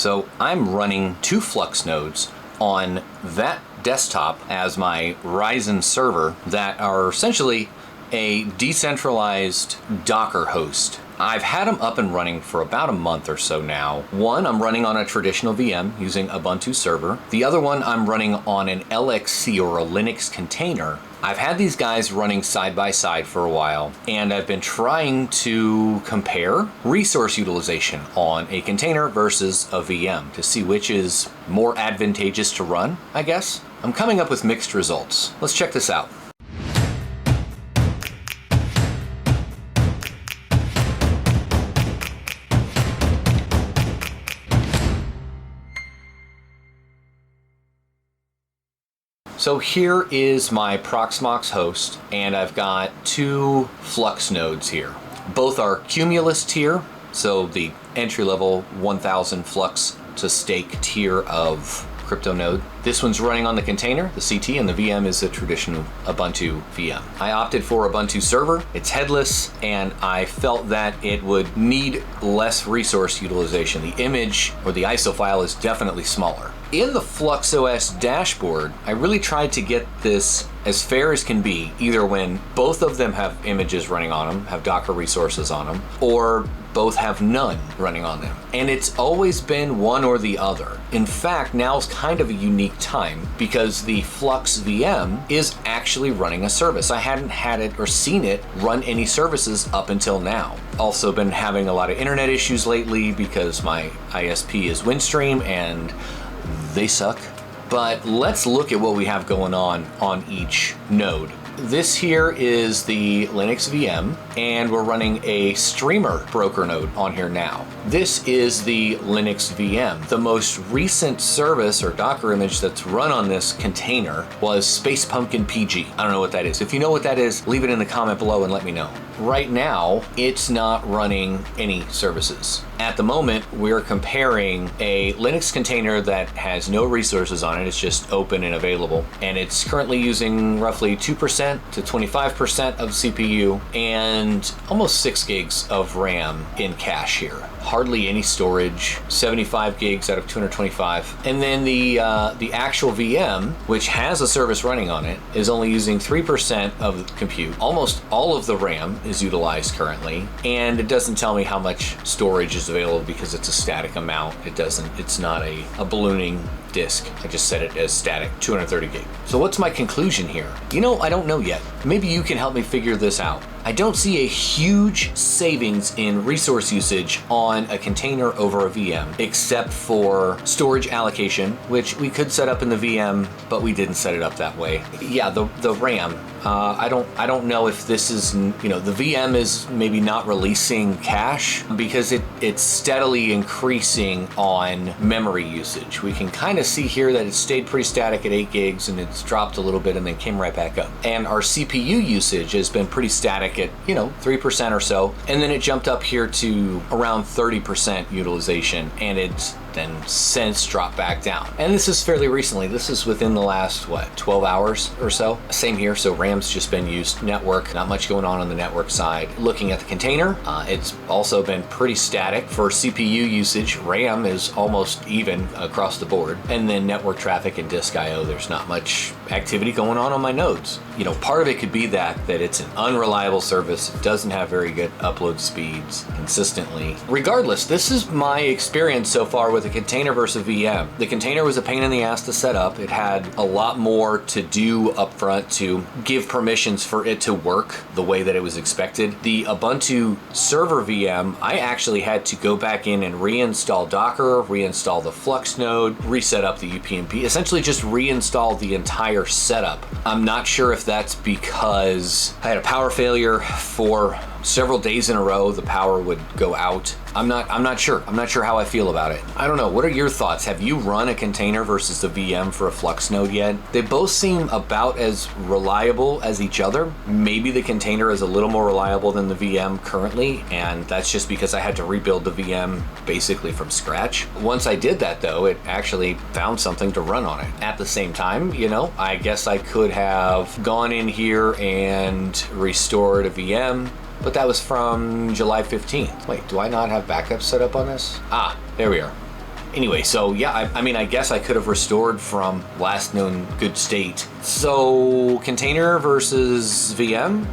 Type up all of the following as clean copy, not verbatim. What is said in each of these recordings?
So I'm running 2 Flux nodes on that desktop as my Ryzen server that are essentially a decentralized Docker host. I've had them up and running for about a month or so now. One I'm running on a traditional VM using Ubuntu server. The other one I'm running on an LXC or a Linux container. I've had these guys running side by side for a while, and I've been trying to compare resource utilization on a container versus a VM to see which is more advantageous to run, I guess. I'm coming up with mixed results. Let's check this out. So here is my Proxmox host, and I've got 2 Flux nodes here. Both are Cumulus tier, so the entry-level 1000 Flux to stake tier of crypto node. This one's running on the container, the CT, and the VM is a traditional Ubuntu VM. I opted for Ubuntu server. It's headless, and I felt that it would need less resource utilization. The image or the ISO file is definitely smaller. In the FluxOS dashboard, I really tried to get this as fair as can be, either when both of them have images running on them, have Docker resources on them, or both have none running on them. And it's always been one or the other. In fact, now's kind of a unique time because the Flux VM is actually running a service. I hadn't had it or seen it run any services up until now. Also been having a lot of internet issues lately because my ISP is Windstream and they suck. But let's look at what we have going on each node. This here is the Linux VM, and we're running a streamer broker node on here now. This is the Linux VM. The most recent service or Docker image that's run on this container was Space Pumpkin PG. I don't know what that is. If you know what that is, leave it in the comment below and let me know. Right now, it's not running any services. At the moment, we're comparing a Linux container that has no resources on it. It's just open and available. And it's currently using roughly 2% to 25% of CPU and almost 6 gigs of RAM in cache here. Hardly any storage, 75 gigs out of 225. And then the actual VM, which has a service running on it, is only using 3% of the compute. Almost all of the RAM is utilized currently, and it doesn't tell me how much storage is available because it's a static amount. It's not a ballooning disk. I just set it as static, 230 gig. So what's my conclusion here? I don't know yet. Maybe you can help me figure this out. I don't see a huge savings in resource usage on a container over a VM, except for storage allocation, which we could set up in the VM, but we didn't set it up that way. Yeah, the RAM. I don't know if this is, the VM is maybe not releasing cache because it's steadily increasing on memory usage. We can kind of see here that it stayed pretty static at 8 gigs and it's dropped a little bit and then came right back up. And our CPU usage has been pretty static at 3% or so, and then it jumped up here to around 30% utilization, and it's then since dropped back down. And this is fairly recently. This is within the last 12 hours or so. Same here. So RAM's just been used. Network, not much going on the network side. Looking at the container, it's also been pretty static. For CPU usage, RAM is almost even across the board, and then network traffic and disk IO, there's not much activity going on my nodes. Part of it could be that it's an unreliable service. It doesn't have very good upload speeds consistently. Regardless, this is my experience so far with a container versus VM. The container was a pain in the ass to set up. It had a lot more to do up front to give permissions for it to work the way that it was expected. The Ubuntu server VM, I actually had to go back in and reinstall Docker, reinstall the Flux node, reset up the UPnP, essentially just reinstall the entire setup. I'm not sure if that's because I had a power failure for several days in a row. The power would go out. I'm not sure. I'm not sure how I feel about it. I don't know. What are your thoughts? Have you run a container versus the VM for a Flux node yet? They both seem about as reliable as each other. Maybe the container is a little more reliable than the VM currently, and that's just because I had to rebuild the VM basically from scratch. Once I did that though, it actually found something to run on it. At the same time, I guess I could have gone in here and restored a VM, but that was from July 15th. Wait, do I not have backups set up on this? Ah, there we are. Anyway, so yeah, I mean, I guess I could have restored from last known good state. So container versus VM,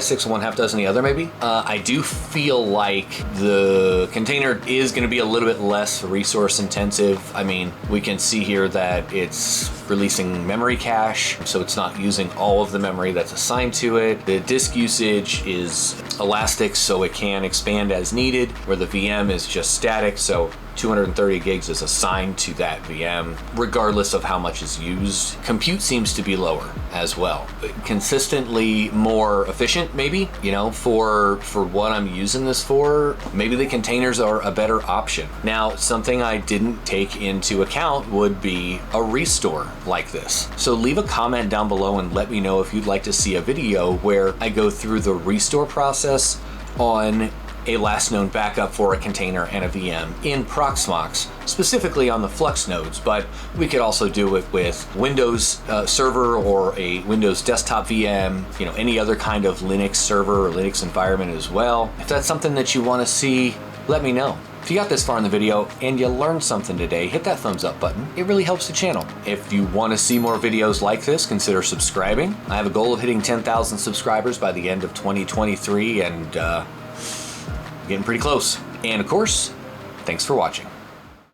6 of one, half dozen the other maybe. I do feel like the container is going to be a little bit less resource intensive. I mean, we can see here that it's releasing memory cache, so it's not using all of the memory that's assigned to it. The disk usage is elastic, so it can expand as needed, where the VM is just static, so 230 gigs is assigned to that VM, regardless of how much is used. Compute seems to be lower as well. Consistently more efficient, maybe, you know, for what I'm using this for. Maybe the containers are a better option. Now, something I didn't take into account would be a restore like this. So leave a comment down below and let me know if you'd like to see a video where I go through the restore process on a last known backup for a container and a VM in Proxmox, specifically on the Flux nodes, but we could also do it with Windows server or a Windows desktop VM, you know, any other kind of Linux server or Linux environment as well. If that's something that you want to see, let me know. If you got this far in the video and you learned something today, hit that thumbs up button. It really helps the channel. If you want to see more videos like this, consider subscribing. I have a goal of hitting 10,000 subscribers by the end of 2023, and getting pretty close. And of course, thanks for watching.